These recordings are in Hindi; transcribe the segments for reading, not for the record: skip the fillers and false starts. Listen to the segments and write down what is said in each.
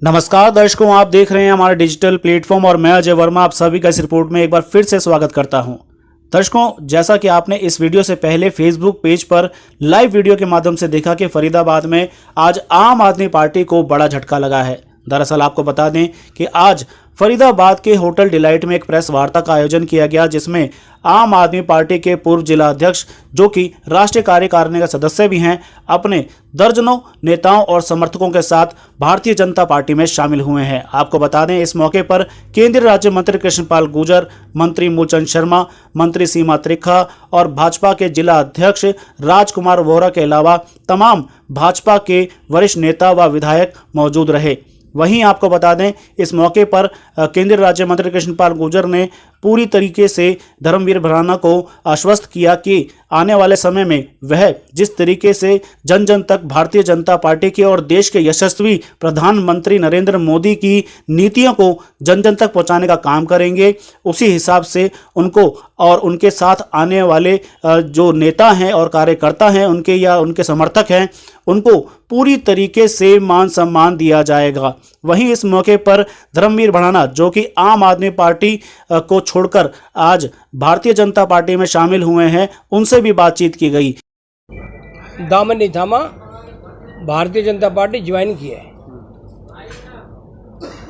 नमस्कार दर्शकों, आप देख रहे हैं हमारे डिजिटल प्लेटफॉर्म और मैं अजय वर्मा आप सभी का इस रिपोर्ट में एक बार फिर से स्वागत करता हूं। दर्शकों, जैसा कि आपने इस वीडियो से पहले फेसबुक पेज पर लाइव वीडियो के माध्यम से देखा कि फरीदाबाद में आज आम आदमी पार्टी को बड़ा झटका लगा है। दरअसल आपको बता दें कि आज फरीदाबाद के होटल डिलाइट में एक प्रेस वार्ता का आयोजन किया गया, जिसमें आम आदमी पार्टी के पूर्व जिला अध्यक्ष जो कि राष्ट्रीय कार्यकारिणी का सदस्य भी हैं, अपने दर्जनों नेताओं और समर्थकों के साथ भारतीय जनता पार्टी में शामिल हुए हैं। आपको बता दें, इस मौके पर केंद्रीय राज्य मंत्री कृष्णपाल गुर्जर, मंत्री मूलचंद शर्मा, मंत्री सीमा त्रिखा और भाजपा के जिला अध्यक्ष राजकुमार वोहरा के अलावा तमाम भाजपा के वरिष्ठ नेता व विधायक मौजूद रहे। वहीं आपको बता दें, इस मौके पर केंद्रीय राज्य मंत्री कृष्णपाल गुर्जर ने पूरी तरीके से धर्मवीर भराना को आश्वस्त किया कि आने वाले समय में वह जिस तरीके से जन जन तक भारतीय जनता पार्टी की और देश के यशस्वी प्रधानमंत्री नरेंद्र मोदी की नीतियों को जन जन तक पहुंचाने का काम करेंगे, उसी हिसाब से उनको और उनके साथ आने वाले जो नेता हैं और कार्यकर्ता हैं उनके या उनके समर्थक हैं, उनको पूरी तरीके से मान सम्मान दिया जाएगा। वहीं इस मौके पर धर्मवीर भराना जो कि आम आदमी पार्टी को छोड़कर आज भारतीय जनता पार्टी में शामिल हुए हैं, उनसे भी बातचीत की गई। दामन नहीं थामा, भारतीय जनता पार्टी ज्वाइन की है।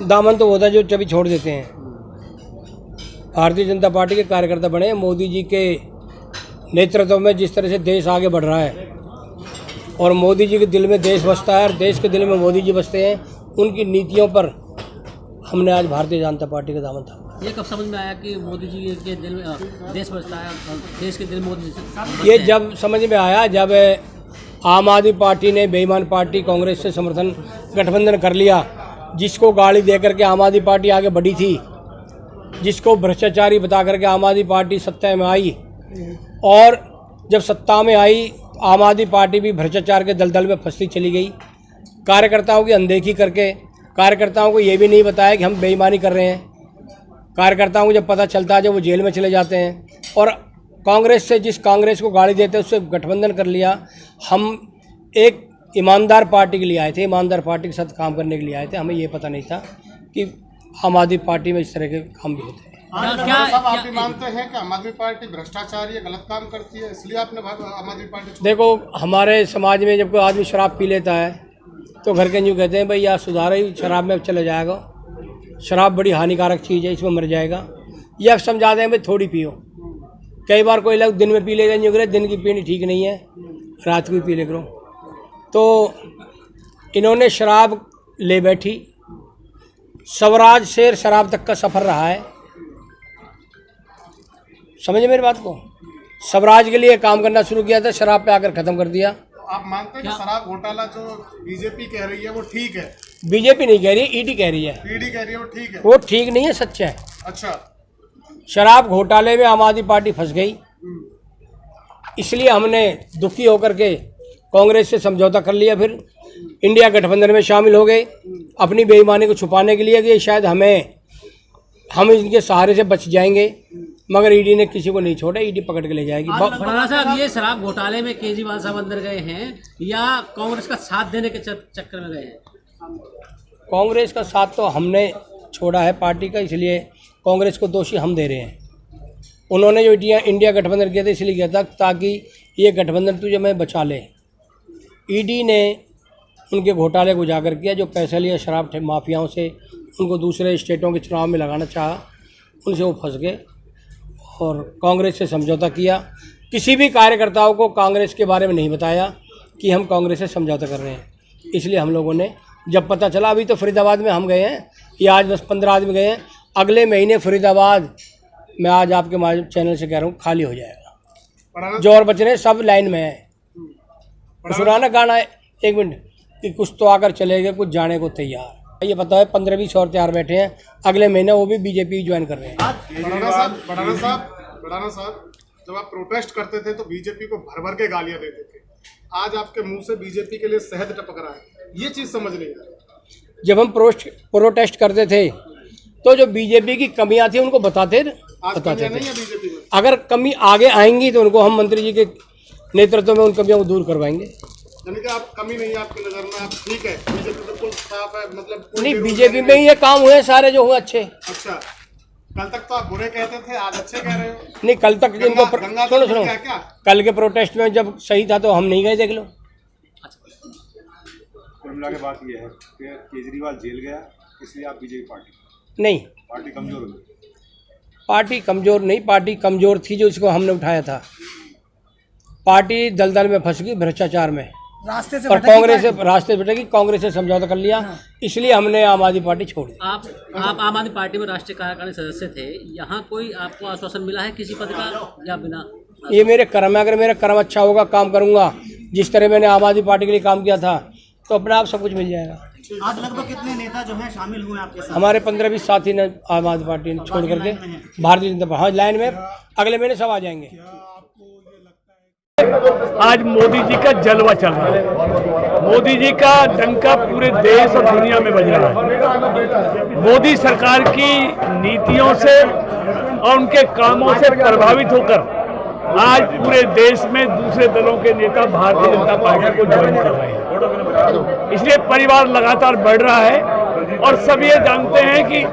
दामन तो होता है जो कभी छोड़ देते हैं। भारतीय जनता पार्टी के कार्यकर्ता बने हैं। मोदी जी के नेतृत्व में जिस तरह से देश आगे बढ़ रहा है और मोदी जी के दिल में देश बसता है और देश के दिल में मोदी जी बसते हैं, उनकी नीतियों पर हमने आज भारतीय जनता पार्टी का दामन थामा। ये कब समझ में आया कि मोदी जी के दिल में देश बसता है, देश के दिल में मोदी जी? ये जब समझ में आया जब आम आदमी पार्टी ने बेईमान पार्टी कांग्रेस से समर्थन गठबंधन कर लिया, जिसको गाली दे करके आम आदमी पार्टी आगे बढ़ी थी, जिसको भ्रष्टाचारी बता करके आम आदमी पार्टी सत्ता में आई, और जब सत्ता में आई आम आदमी पार्टी भी भ्रष्टाचार के दलदल में फंसती चली गई। कार्यकर्ताओं की अनदेखी करके कार्यकर्ताओं को ये भी नहीं बताया कि हम बेईमानी कर रहे हैं। कार्यकर्ताओं को जब पता चलता है जब वो जेल में चले जाते हैं, और कांग्रेस से जिस कांग्रेस को गाली देते उससे गठबंधन कर लिया। हम एक ईमानदार पार्टी के लिए आए थे, ईमानदार पार्टी के साथ काम करने के लिए आए थे। हमें ये पता नहीं था कि आम आदमी पार्टी में इस तरह के काम भी होते हैं। आप भी मानते हैं कि आम आदमी पार्टी भ्रष्टाचार या गलत काम करती है, इसलिए आपने आम आदमी पार्टी? देखो, हमारे समाज में जब कोई आदमी शराब पी लेता है तो घर के यूँ कहते हैं भाई यार सुधार ही, शराब में चले जाएगा, शराब बड़ी हानिकारक चीज़ है, इसमें मर जाएगा। या समझाते हैं भाई थोड़ी पियो। कई बार कोई लोग दिन में पी लेगा, यूँ दिन की पीनी ठीक नहीं है, रात को भी पी ले करो। तो इन्होंने शराब ले बैठी, स्वराज से शराब तक का सफ़र रहा है। समझे मेरी बात को? स्वराज के लिए काम करना शुरू किया था, शराब पे आकर ख़त्म कर दिया। आप मानते हैं कि शराब घोटाला जो बीजेपी कह रही है वो ठीक है? बीजेपी नहीं कह रही, ईडी कह रही है। ईडी कह रही है वो ठीक है? वो ठीक नहीं है, सच है। अच्छा, शराब घोटाले में आम आदमी पार्टी फंस गई, इसलिए हमने दुखी होकर के कांग्रेस से समझौता कर लिया, फिर इंडिया गठबंधन में शामिल हो गए अपनी बेईमानी को छुपाने के लिए कि शायद हम इनके सहारे से बच जाएंगे। मगर ईडी ने किसी को नहीं छोड़ा, ईडी पकड़ के ले जाएगी। भराना साहब, ये शराब घोटाले में केजरीवाल साहब अंदर गए हैं या कांग्रेस का साथ देने के चक्कर में गए हैं? कांग्रेस का साथ तो हमने छोड़ा है पार्टी का, इसलिए कांग्रेस को दोषी हम दे रहे हैं। उन्होंने जो इंडिया गठबंधन किया था इसलिए किया था ताकि ये गठबंधन तुझे मैं बचा ले। ईडी ने उनके घोटाले को उजागर किया, जो पैसा लिया शराब माफियाओं से, उनको दूसरे स्टेटों के चुनाव में लगाना चाहा, उनसे वो फंस गए और कांग्रेस से समझौता किया। किसी भी कार्यकर्ताओं को कांग्रेस के बारे में नहीं बताया कि हम कांग्रेस से समझौता कर रहे हैं। इसलिए हम लोगों ने जब पता चला, अभी तो फरीदाबाद में हम गए हैं, ये आज 10-15 आदमी गए हैं, अगले महीने फरीदाबाद मैं आज आपके चैनल से कह रहा हूँ खाली हो जाएगा। जो और बच रहे सब लाइन में है। सुनाना गाना एक मिनट कि कुछ तो आकर चले गए, कुछ जाने को तैयार। ये पता है 15-20 और तैयार बैठे हैं, अगले महीने वो भी बीजेपी ज्वाइन कर रहे हैं। बड़ाना साहब, जब आप प्रोटेस्ट करते थे तो बीजेपी को भर भर के गालियां देते थे, आज आपके मुंह से बीजेपी के लिए शहद टपक रहा है, ये चीज़ समझ नहीं आ रही। जब हम प्रोटेस्ट करते थे तो जो बीजेपी की कमियां थी उनको बताते थे। बीजेपी में अगर कमी आगे आएंगी तो उनको हम मंत्री जी के नेतृत्व में उन कमियों को दूर करवाएंगे। यानी कि आप कमी नहीं है आपकी नजर में, आप ठीक है, बीजेपी बिल्कुल साफ है, मतलब कोई नहीं, बेरोजगारी बीजेपी में ही ये काम हुए सारे जो हुए अच्छे। अच्छा, कल तक तो आप बुरे कहते थे, आज अच्छे कह रहे हो। नहीं, कल तक इनको गंगा सुनो जल सुनो, क्या क्या? कल के प्रोटेस्ट में जब सही था तो हम नहीं गए, देख लो। कुल मिला के बात यह है कि केजरीवाल जेल गया, इसलिए आप बीजेपी पार्टी नहीं, कमजोर हो गई। पार्टी कमजोर नहीं, पार्टी कमजोर थी जो इसको हमने उठाया था। पार्टी दलदल में फंस गई, भ्रष्टाचार में, रास्ते से और कांग्रेस से रास्ते भटकी, कांग्रेस से समझौता कर लिया, इसलिए हमने आम आदमी पार्टी छोड़ दी। आप आम आदमी पार्टी में राष्ट्रीय कार्यकारिणी सदस्य थे, यहाँ कोई आपको आश्वासन मिला है किसी पद का या बिना? ये मेरे कर्म है, अगर मेरा कर्म अच्छा होगा, काम करूंगा जिस तरह मैंने आम आदमी पार्टी के लिए काम किया था, तो अपने आप सब कुछ मिल जाएगा। आज लगभग कितने नेता जो हैं शामिल हुए आपके साथ? हमारे 15-20 साथी ने आम आदमी पार्टी ने छोड़ करके भारतीय जनता पार्टी, हाँ लाइन में अगले महीने सब आ जाएंगे। आज मोदी जी का जलवा चल रहा है, मोदी जी का डंका पूरे देश और दुनिया में बज रहा है। मोदी सरकार की नीतियों से और उनके कामों से प्रभावित होकर आज पूरे देश में दूसरे दलों के नेता भारतीय जनता पार्टी को ज्वाइन कर रहे हैं। इसलिए परिवार लगातार बढ़ रहा है और सब ये जानते हैं कि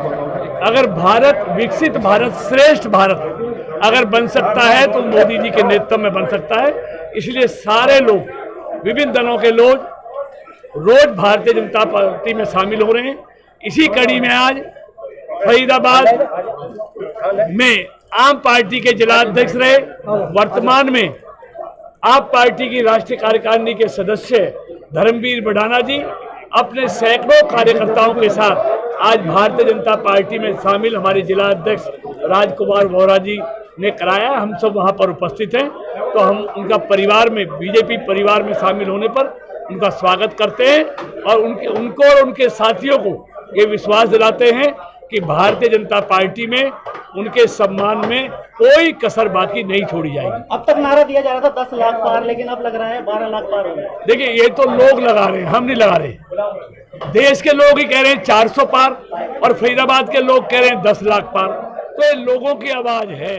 अगर भारत विकसित भारत, श्रेष्ठ भारत अगर बन सकता है तो मोदी जी के नेतृत्व में बन सकता है। इसलिए सारे लोग, विभिन्न दलों के लोग रोज भारतीय जनता पार्टी में शामिल हो रहे हैं। इसी कड़ी में आज फरीदाबाद में आम पार्टी के जिलाध्यक्ष रहे, वर्तमान में आप पार्टी की राष्ट्रीय कार्यकारिणी के सदस्य धर्मवीर बढ़ाना जी अपने सैकड़ों कार्यकर्ताओं के साथ आज भारतीय जनता पार्टी में शामिल हमारे जिलाध्यक्ष राजकुमार वोरा जी ने कराया। हम सब वहां पर उपस्थित हैं, तो हम उनका परिवार में, बीजेपी परिवार में शामिल होने पर उनका स्वागत करते हैं और उनको और उनके साथियों को ये विश्वास दिलाते हैं कि भारतीय जनता पार्टी में उनके सम्मान में कोई कसर बाकी नहीं छोड़ी जाएगी। अब तक नारा दिया जा रहा था 10 लाख पार, लेकिन अब लग रहा है 12 लाख पार हो गया। देखिए, ये तो लोग लगा रहे हैं, हम नहीं लगा रहे। देश के लोग ही कह रहे हैं 400 पार और फरीदाबाद के लोग कह रहे हैं 10 लाख पार, तो ये लोगों की आवाज है।